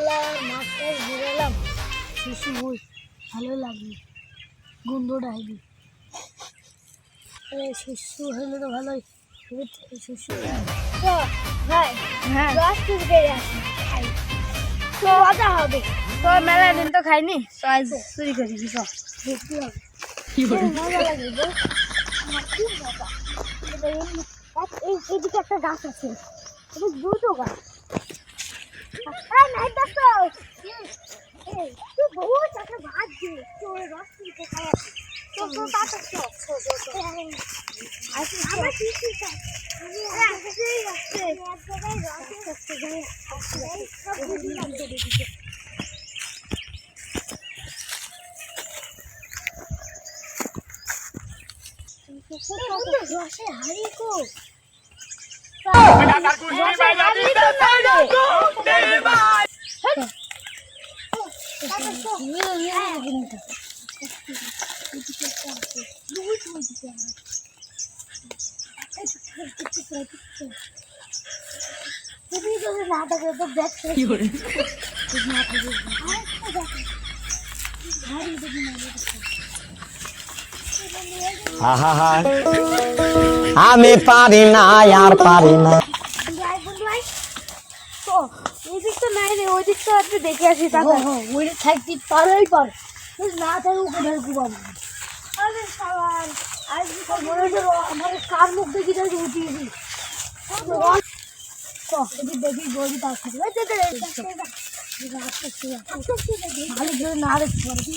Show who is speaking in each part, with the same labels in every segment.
Speaker 1: মাছটা ঘুরালাম শুশু হই ভালো লাগবে গন্ধটা হেবি শুশু হলে তো ভালোই শুশু ভাই হ্যাঁ গাছ তুলতে আসি খাই তো মজা হবে তো মেলা দিন তো খাইনি তো আজ চুরি করি সব দেখতে হবে কি মজা লাগবে গো আমার খুব মজা এইদিকে একটা গাছ আছে এটা দুটো গাছ নাই দেখো তুই বহুত একটা ভাত দিয়ে তোর রস তুলতে খাওয়া তো তো তাতে আমার কি কি আমি রসে হারি কো
Speaker 2: আমি পারি না আর পারি না
Speaker 1: এই দিকটা নাই রে ওই দিকটা একটু দেখে আসি তারপর ওই থাকতে পারোই পার না থাকলে কোথায় ঘুমাবো আরে সাবান আজ মনে হচ্ছে আমার কার মুখ দেখি তাই উঠিয়েছি দেখি গড়ি তার সাথে ভালো করে না দেখতে পারি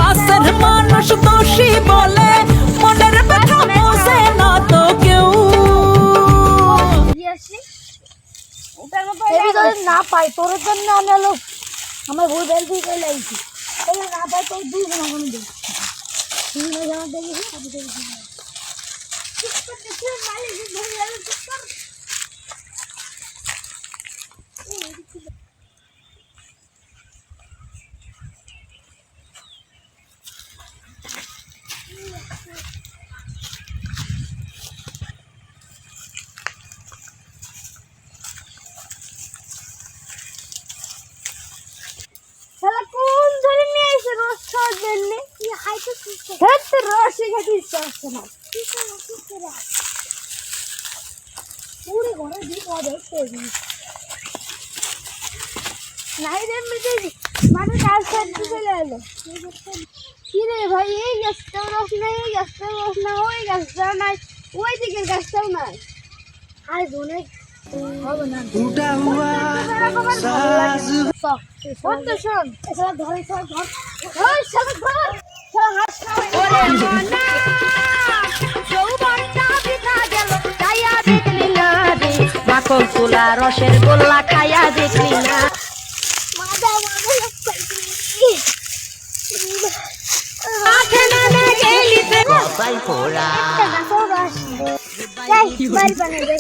Speaker 3: কাছের মানুষ দোষী বলে মনের ব্যথা বোঝে না তো কেউ
Speaker 1: না পাই তোর জন্য আমি হলো আমার বই বেল দিয়ে লাগছি না পাই তোর দুই গুণ ওখানে দেখি কোন ধরে নিয়ে এসে রস খাওয়ার জন্য রস খেতে ইচ্ছা হচ্ছে না পুরো ঘরে দিয়ে খাওয়া দেখতে নাই রে মেটে মানে কাজ করতে চলে এলো কি রে ভাই এই গাছটাও রস নাই এই গাছটাও রস না ওই গাছটাও নাই ওই দিকের গাছটাও নাই আর অনেক হবে না
Speaker 3: মাখন তোলা রসের গোল্লা খাইয়া দেখলি না
Speaker 1: বাড়ি বানাবে